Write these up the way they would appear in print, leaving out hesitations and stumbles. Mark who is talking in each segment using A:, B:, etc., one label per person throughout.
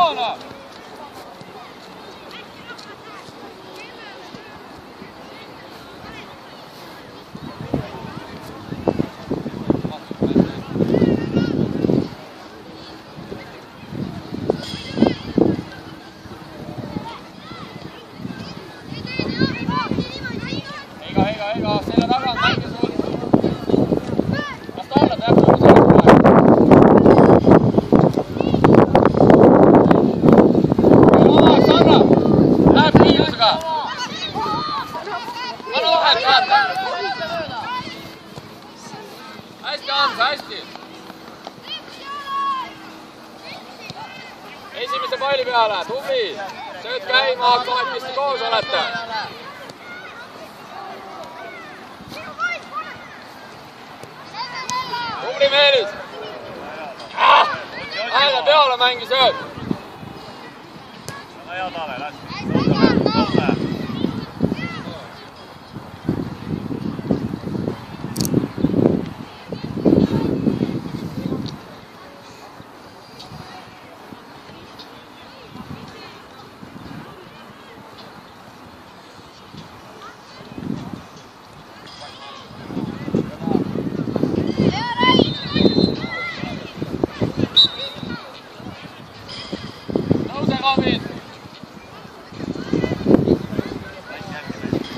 A: joone! Eiga, selle taga on mänge sul. Las ta olla, ta jääb nagu selle praegu. Sandra, läheb kiirusega. Anna vahelt vaata. Hästi, Hans, hästi. Esimese palli peale, tubli. Sööd käima, kahekesti koos olete. Tubli Meelis! Hääle peale mängi sööd!
B: Hea Tale, läks!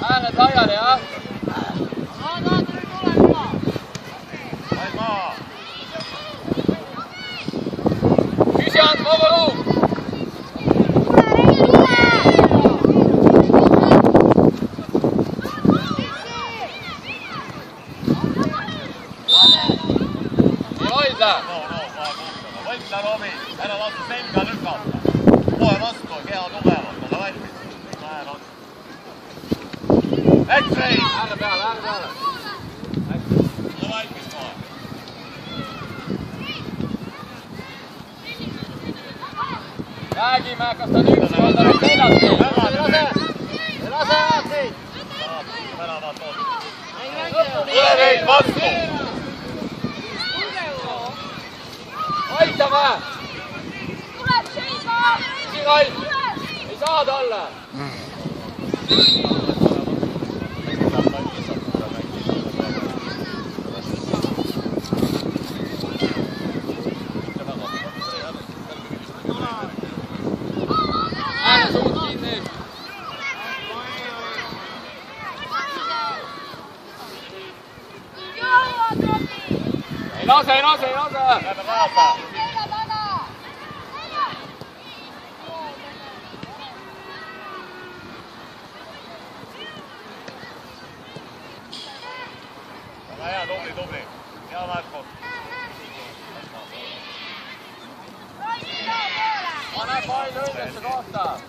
A: Hääled laiali, jah? Küsi Ant, vaba ruum! Ei hoidla!
B: Võitla Romi, ära lasta selga lükata. Kohe vastu, keha tugevalt, ole valmis. Eksei!
A: Ääre peale, ääre peale.
B: Ole valmis kohe.
A: Räägime, kas ta on üks või ta on neljalt. Ei lase siit!
B: Tule neid vastu!
A: Aitame! Siin Ait! Ei saa talle! Ääne suud kinni! Ei lase!
B: Lähme vaata! Hea, tubli. Hea Marko.
A: Pane pain õigesse kohta.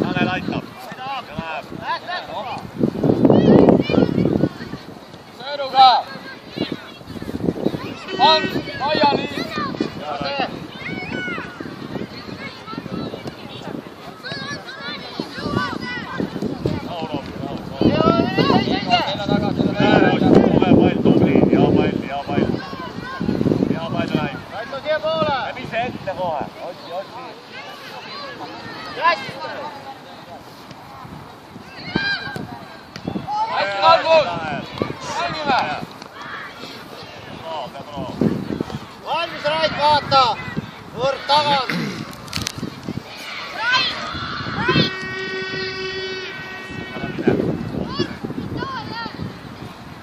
B: Nanel aitab. Ja läheb.
A: Sööduga. Hans, laiali.
B: Ette kohe, otsi.
A: Hästi Valgus! Mängime!
C: Valmis Rait, vaata! Võrd tagasi!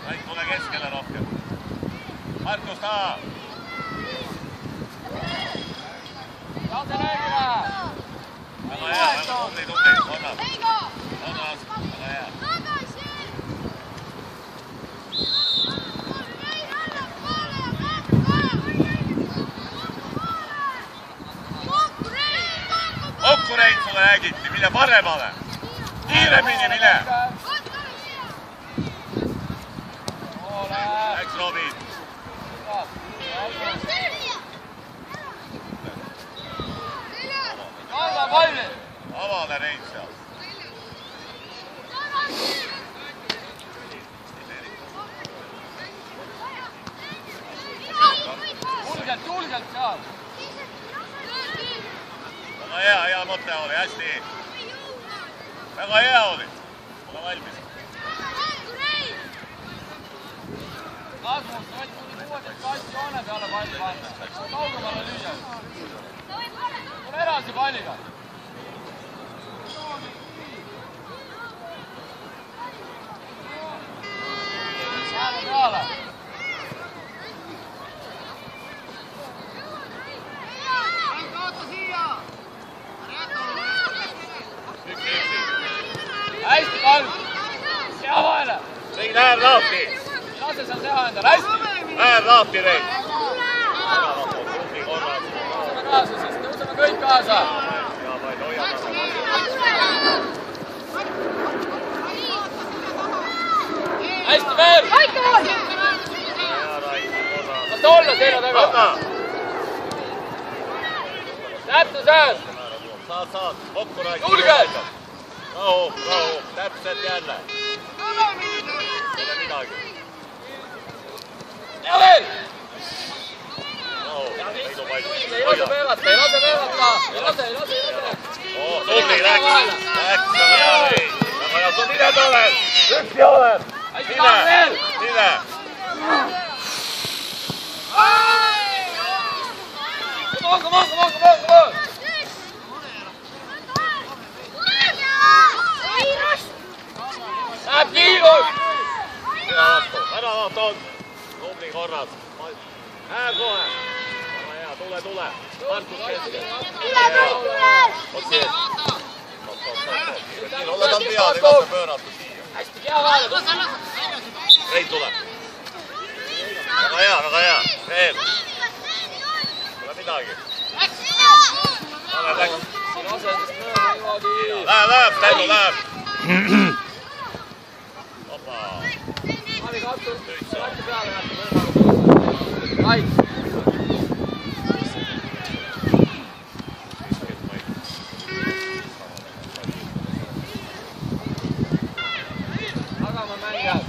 B: Rait, tule keskele rohkem. Markus taha!
A: Lase löögile!
B: Väga hea, tubli, korrab. Väga hea. Kokku Reit sulle räägiti, mine paremale. Kiiremini mine. Läks Robin.
A: Kalla palli!
B: Avale Reit seal.
A: Julgelt! lühidalt seal.
B: Väga hea mõte oli, hästi. Väga hea oli. Ole valmis.
A: Kasmus, võid kuni 16 joone peale palli panna. Kaugemale lüüa. Tule edasi palliga. Ääne peale. Hästi palk. Hea vahele.
B: Tegin äär lahti.
A: Lase seal teha endale. Hästi.
B: Äär lahti teid.
A: Tõuseme kaasa siis. Tõuseme kõik kaasa. Hästi veel. Kas olla selja taga? Täpne sääl.
B: Saad. Kokku rääkida.
A: Julgelt.
B: Rahu. Täpselt jälle. Pole midagi.
A: Ja veel.
B: Rahu. Heidu palju.
A: Ei lase peelata.
B: Tubli, läks. Väga hea, sul nime tuleb. Üks joonel. Nime.
A: Come on. Läheb kiirus.
B: Ära vaata on. Tubli korras. Hää kohe. Väga hea, tule. Markus keskel. Otsi ees. Ole tal peal, ei lase pöörata siia.
A: Hästi hea vahele.
B: Reit tuleb. Väga hea. Veel. Pole midagi. Läheb. Läheb. Opa.
A: Tagama mängijad.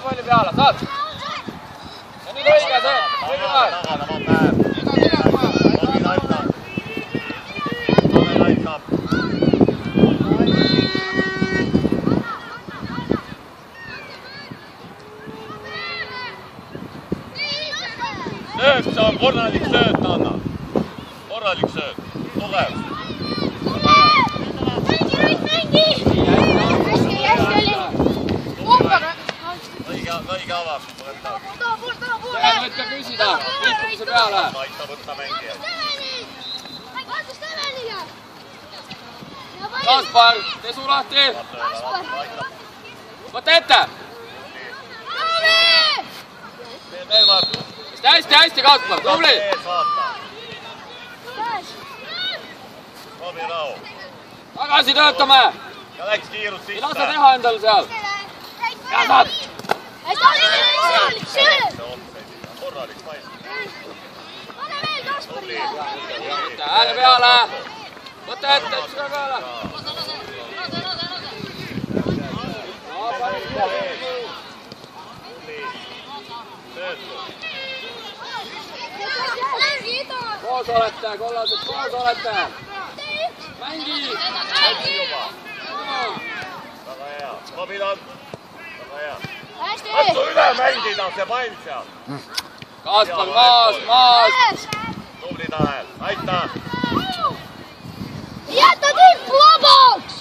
A: Palju peale, saad? Ja nüüd õige see, õige vahel.
B: aitab. Sööt saab korralik sööt anda. Korralik sööt. Tugev. Õige avab.
A: Võid ka küsida. Liikumise peale.
B: Aita võtta mängijad.
A: Kaspar, tee suu lahti. Võta ette.
B: Veel Markus.
A: Hästi, Kaspar, tubli.
B: Robi rahu.
A: Tagasi töötame.
B: Ja läks kiirus sisse.
A: Ei lase teha endal seal. Ja saad.
B: Korralik pall.
A: Ääne peale. Võta ette, üks ühe peale. Koos olete, kollased koos olete. Mängi.
B: Väga hea. Robilan. Väga hea. Katsu üle mängida see pall seal.
A: Kaspar maas.
B: Tubli Tanel. Aita.
D: Jäta tippu vabaks!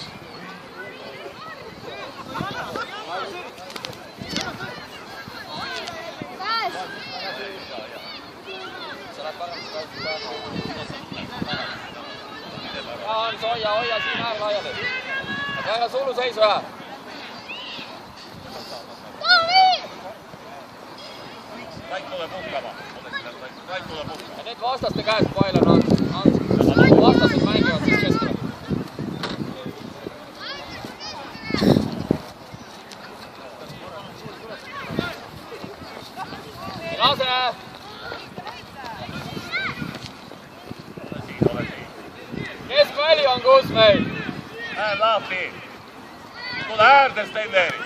A: Hans, hoia siin äär laiali. Väga suluseisu jääb.
B: Kõik tuleb puhkama.
A: Ja nüüd vastaste käes pail on Hans. Vastased mängivad siis keskele. Lase!
B: juurde, Steneri.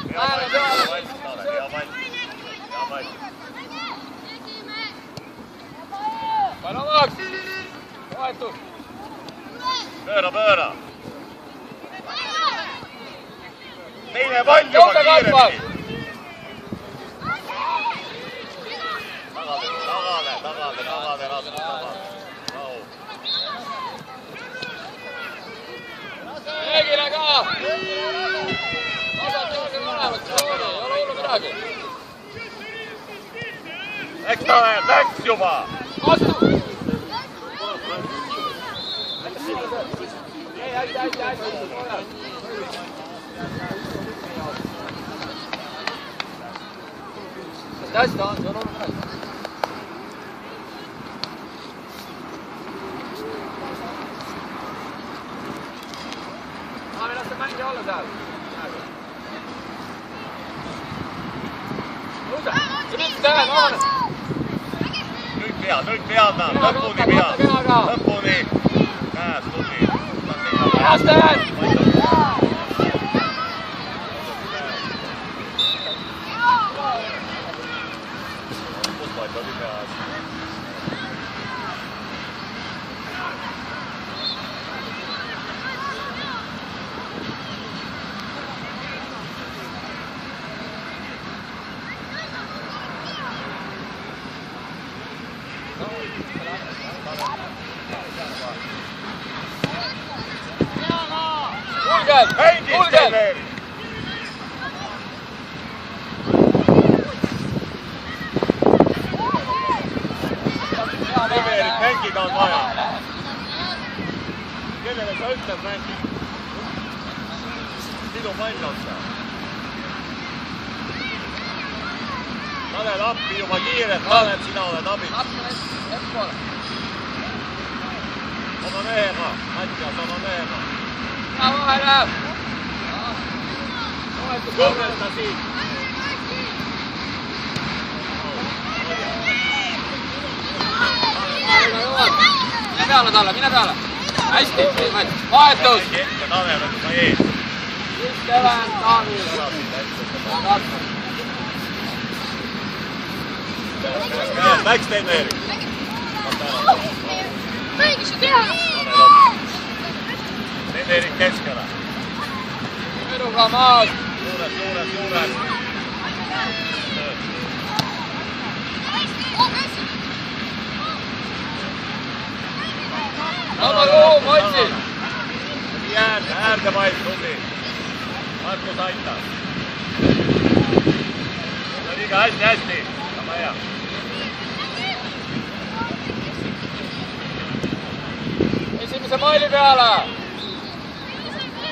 B: Hea pall.
A: Pall omaks. Vahetus.
B: Pööra. Teine pall juba kiiremini. Tagade, raske tagade.
A: Eegile ka! Vasat jalga mõlemad, ei ole hullu midagi.
B: Läks juba!
A: Vastu! Ei, hästi. Hästi on, see on hullu midagi. Me laseme mängi olla seal. Luusa! Ja nüüd tähen, vabane!
B: Nüüd pead nad, lõpuni pead. Lõpuni. Käed, tuli.
A: Heas tähen!
B: Puspaid oli peas.
A: Kulgel!
B: Severit mängida on vaja. Kellele sa ütled mängid? Sinu pall on seal. Tanel appi juba kiirelt, Tanel, sina oled abis. Oma mehega, Mattias, oma mehega.
A: Ja vahele!
B: Kõrvelda siit.
A: Mine peale! Hästi, vahetus!
B: Tanel on juba ees.
A: Steven, Taavi!
B: Läks Steneri.
D: Mängi su teha!
B: Steneri keskele.
A: Eruga maas!
B: Juures.
A: Sama ruum, otsi!
B: Äärde pall, tubli. Markus aitab. Liiga hästi. Sama hea.
A: Esimese palli peale!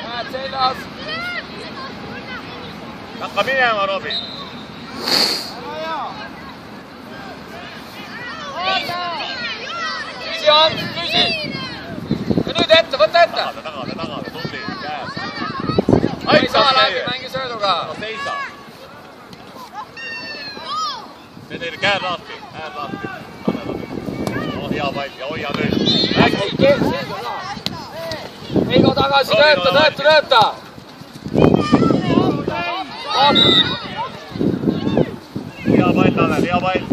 A: Näed seljas!
B: Hakka minema, Robin.
A: Küsi, Ants, küsi! Ja nüüd ette, võta ette!
B: Tagade, tubli, käes.
A: Ei saa läbi, mängi sööduga!
B: Seisa. Steneri käed lahti. Hea pall ja hoia nüüd.
A: Eigo tagasi, tööta!
B: Hea pall, Tanel, hea pall.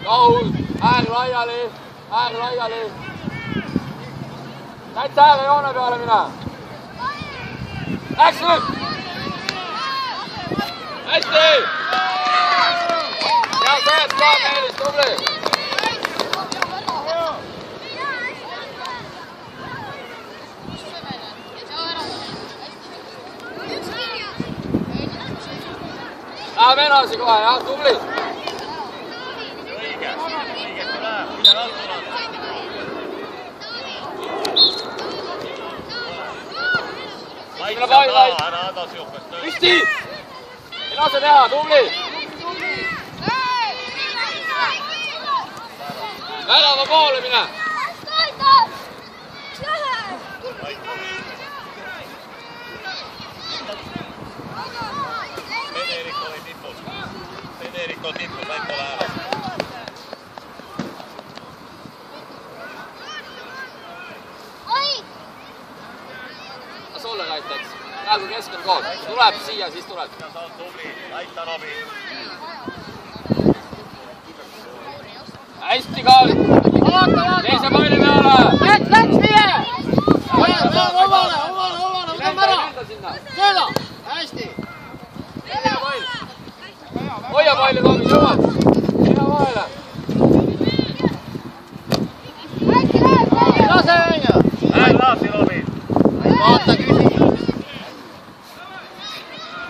A: Kaul, äär laiali. Täitsa ääre joone peale mine. Läks nüüd! Hästi! Ja seet ka, Meelis, tubli! Läheme edasi kohe, jah, tubli!
B: Õigesti läheb, üle lasuna. Maitsa taha, ära hädas juhkast.
A: Püsti! Ei lase teha, tubli! Värava poole mine!
B: Steneric on tipus, ainult ole ääres.
A: Praegu keskel koos. Tuleb siia, siis tuleb.
B: sa oled tubli, aita Robi.
A: Hästi Karl. Teise palli peale.
C: Läks vile! Omale! Võtame ära! Sööda! Hästi!
A: Hoia palli, Toomi, jõuad. Hea vahele.
C: Lase venja!
B: Lähed lahti, Robi.
C: Vaata küsi!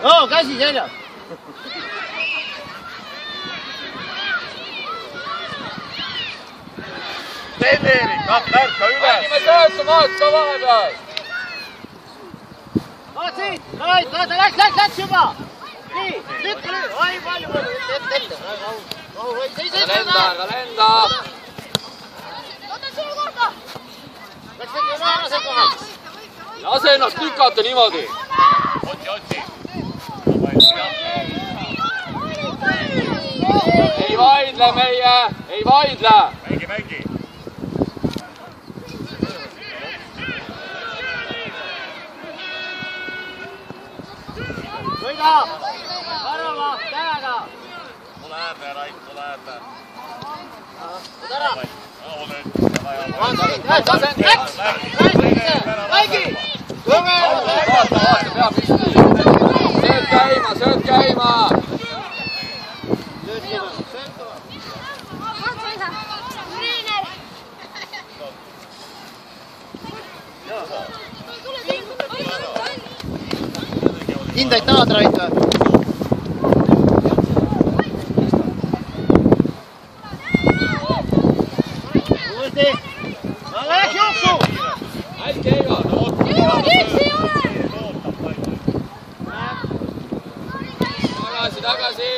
C: Joo, käsi seljas!
B: Tenneeri, ärka üles.
A: Mängime söötu maad ka vahepeal.
C: Vaat siit! Läks juba! Nii, lükka nüüd! Oi, palju! Ette!
A: Kalenda.
C: Läks tegi määrase kohe!
A: Lase ennast lükata niimoodi.
B: Otsi.
A: Ei vaidle meie, ei vaidle.
B: Mängi.
C: Sõida! Värava, käega!
B: Tule äärde, Rait, tule äärde.
C: Võt ära! Mägi!
A: Vaata, pea püsti. Sööd käima.
C: Hindaid tahad, Rait või? Uuesti! Läks jooksu!
A: Hästi, Eigo. Tagasi.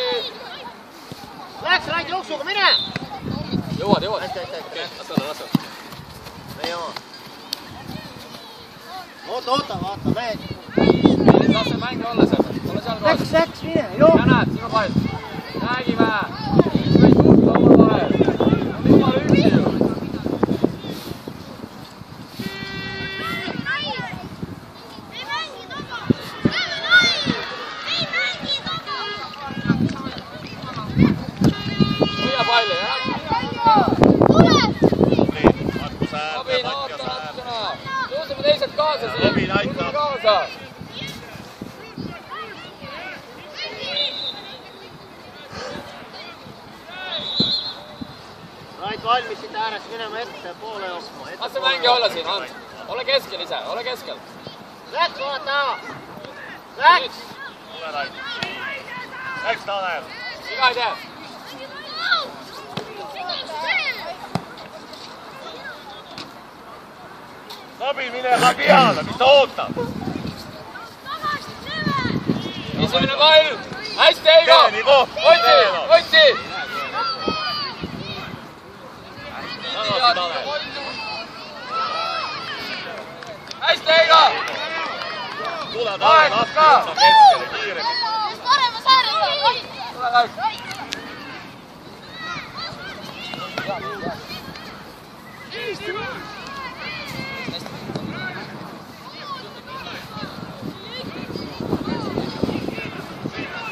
C: Läks, Rait jooksuga, mine!
A: Jõuad.
C: Hästi. Meie oma. Oota, vaata, mehed.
A: Lase mänge olla seal. Ole seal koos.
C: Läks, mine, joo!
A: Ja näed, sinu pall. Räägime. Siis võid muuta oma vahel. Jumala üksi ju. Hoia palli, jah? Robin, oota natukene. Tõuseme teised kaasa siin.
B: Robin, aitab.
A: Kaasa.
C: Rait valmis siit äärest minema ette, poole jooksma.
A: Lase mängi olla siin, Hans. Ole keskel ise, ole keskel.
C: Läks, vaata! Läks!
B: Tule, Rait. Läks, Tanel.
A: Iga ei tee.
B: Robi, mine ka peale, mis ta ootab?
A: Esimene pall. Hästi, Eigo.
B: Keeni koht.
A: Otsi. Hästi, Eigo.
B: Tule, Tanel, lahti, võtta keskele, kiiremini.
A: Tule, Kaik.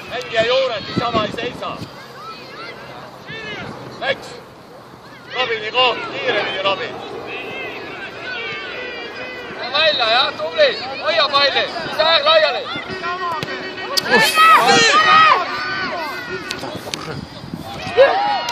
B: Mängija juured, niisama ei seisa. Läks. Robini koht, kiiremini, Robin.
A: Välja, jah, tubli. Hoia palli. Ise aeg laiali.
C: Nii!